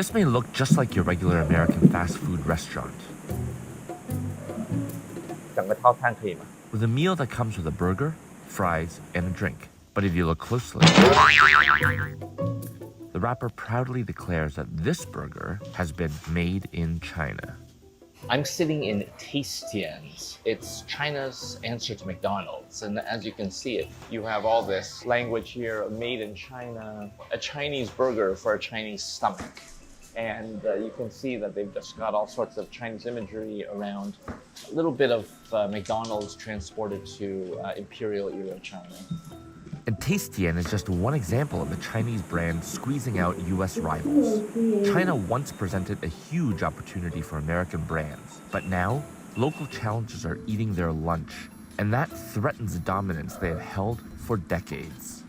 This may look just like your regular American fast food restaurant, 整个套餐可以吗？ with a meal that comes with a burger, fries, and a drink. But if you look closely, the wrapper proudly declares that this burger has been made in China. I'm sitting in Tastian's. It's China's answer to McDonald's. And as you can see you have all this language here, made in China, a Chinese burger for a Chinese stomach. And you can see that they've just got all sorts of Chinese imagery around, a little bit of McDonald's transported to imperial era China. And Tastian is just one example of the Chinese brand squeezing out US rivals. China once presented a huge opportunity for American brands, but now local challengers are eating their lunch, and that threatens the dominance they have held for decades.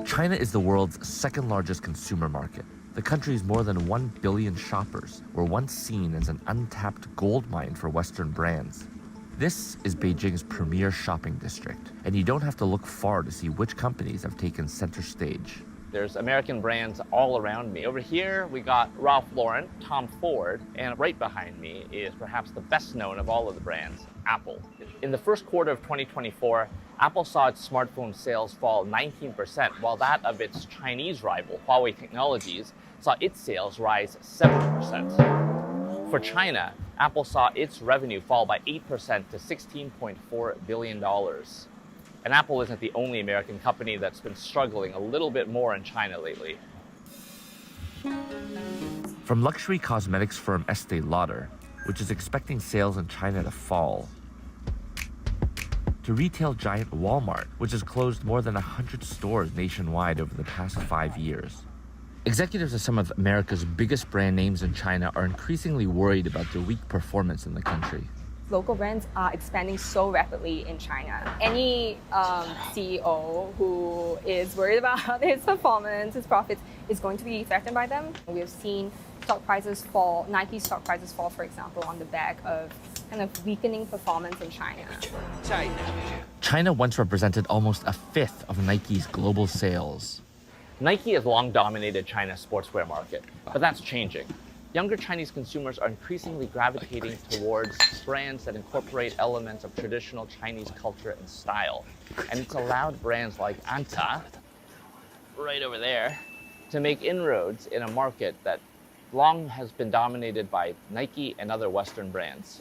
China is the world's second largest consumer market. The country's more than 1 billion shoppers were once seen as an untapped gold mine for Western brands. This is Beijing's premier shopping district, and you don't have to look far to see which companies have taken center stage. There's American brands all around me. Over here, we got Ralph Lauren, Tom Ford, and right behind me is perhaps the best known of all of the brands, Apple. In the first quarter of 2024, Apple saw its smartphone sales fall 19%, while that of its Chinese rival, Huawei Technologies, saw its sales rise 7%. For China, Apple saw its revenue fall by 8% to $16.4 billion. And Apple isn't the only American company that's been struggling a little bit more in China lately. From luxury cosmetics firm Estee Lauder, which is expecting sales in China to fall, to retail giant Walmart, which has closed more than 100 stores nationwide over the past 5 years. Executives of some of America's biggest brand names in China are increasingly worried about their weak performance in the country. Local brands are expanding so rapidly in China. Any CEO who is worried about his performance, his profits, is going to be threatened by them. We have seen stock prices fall, Nike stock prices fall, for example, on the back of kind of weakening performance in China. China once represented almost a fifth of Nike's global sales. Nike has long dominated China's sportswear market, but that's changing. Younger Chinese consumers are increasingly gravitating towards brands that incorporate elements of traditional Chinese culture and style. And it's allowed brands like Anta, right over there, to make inroads in a market that long has been dominated by Nike and other Western brands.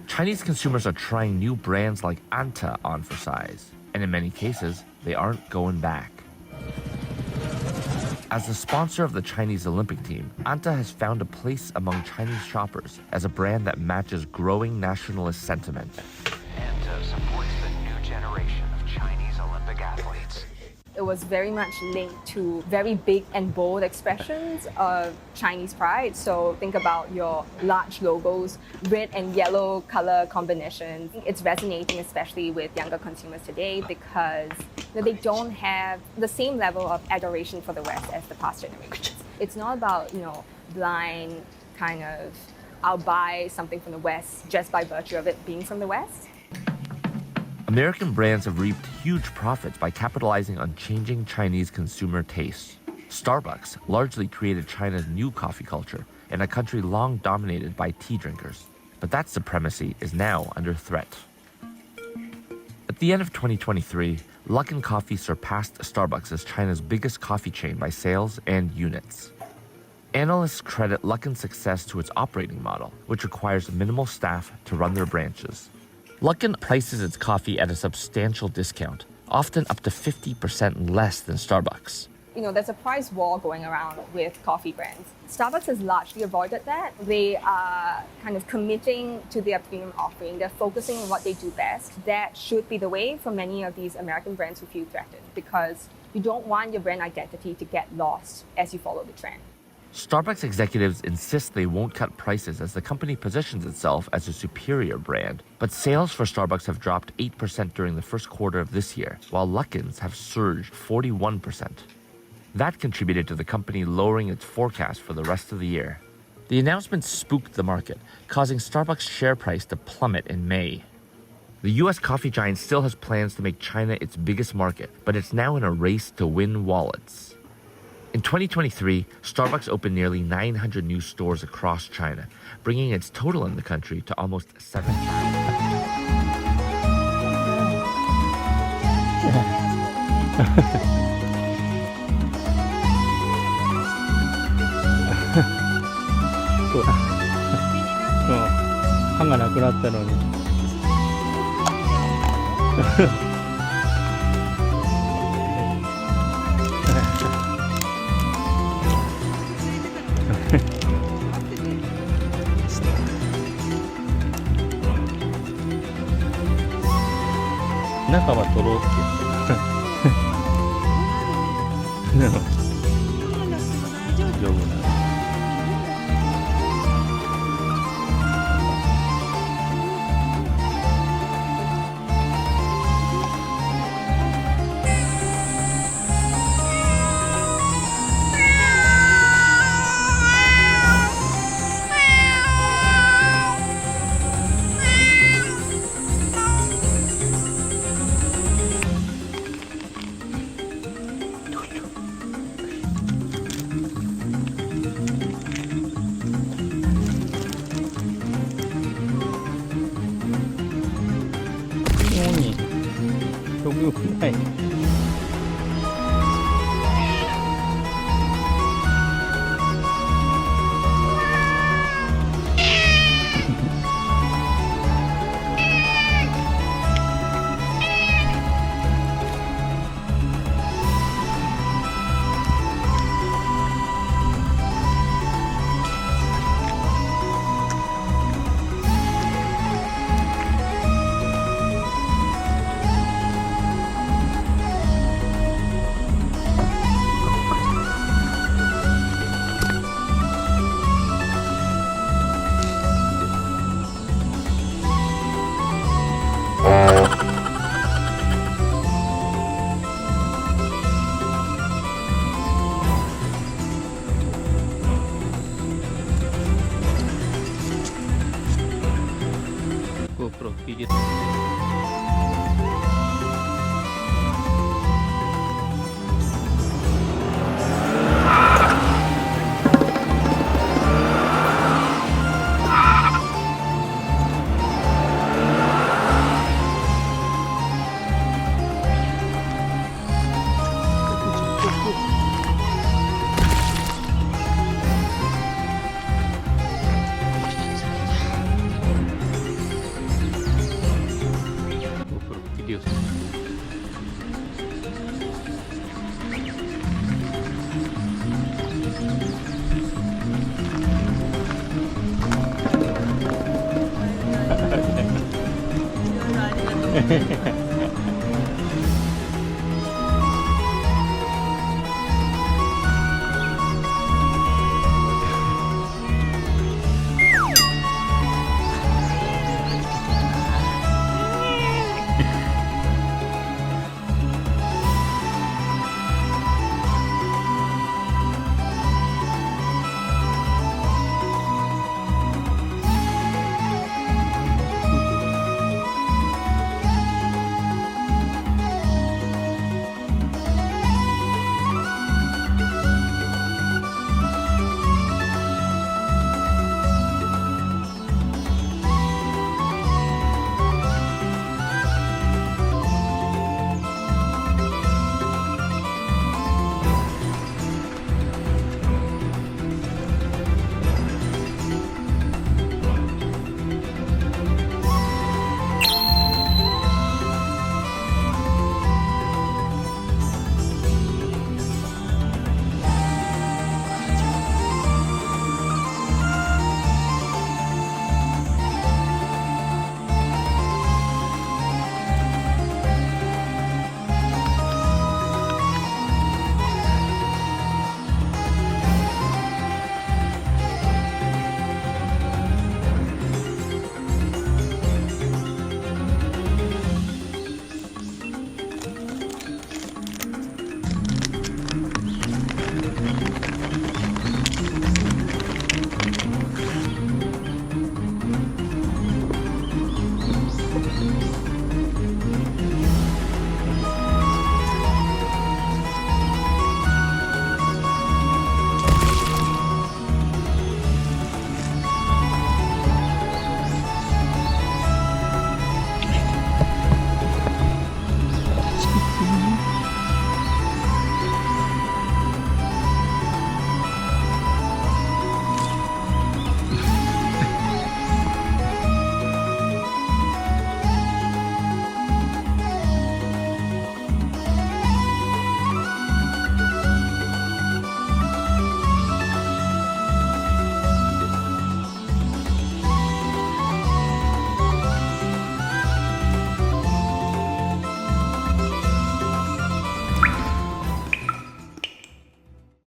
Chinese consumers are trying new brands like Anta on for size, and in many cases, they aren't going back. As the sponsor of the Chinese Olympic team, Anta has found a place among Chinese shoppers as a brand that matches growing nationalist sentiment. Anta supports the new generation of Chinese Olympic athletes. It was very much linked to very big and bold expressions of Chinese pride. So think about your large logos, red and yellow color combinations. It's resonating especially with younger consumers today because they don't have the same level of adoration for the West as the past generations. It's not about, blind kind of, I'll buy something from the West just by virtue of it being from the West. American brands have reaped huge profits by capitalizing on changing Chinese consumer tastes. Starbucks largely created China's new coffee culture in a country long dominated by tea drinkers. But that supremacy is now under threat. At the end of 2023, Luckin Coffee surpassed Starbucks as China's biggest coffee chain by sales and units. Analysts credit Luckin's success to its operating model, which requires minimal staff to run their branches. Luckin prices its coffee at a substantial discount, often up to 50% less than Starbucks. There's a price war going around with coffee brands. Starbucks has largely avoided that. They are kind of committing to their premium offering. They're focusing on what they do best. That should be the way for many of these American brands who feel threatened because you don't want your brand identity to get lost as you follow the trend. Starbucks executives insist they won't cut prices as the company positions itself as a superior brand. But sales for Starbucks have dropped 8% during the first quarter of this year, while Luckin's have surged 41%. That contributed to the company lowering its forecast for the rest of the year. The announcement spooked the market, causing Starbucks' share price to plummet in May. The US coffee giant still has plans to make China its biggest market, but it's now in a race to win wallets. In 2023, Starbucks opened nearly 900 new stores across China, bringing its total in the country to almost 7,000.そうだ。歯がなくなったのに。中は取ろうって言って大丈夫だ。食欲ない。GoPro video. GoPro videos. Hehehe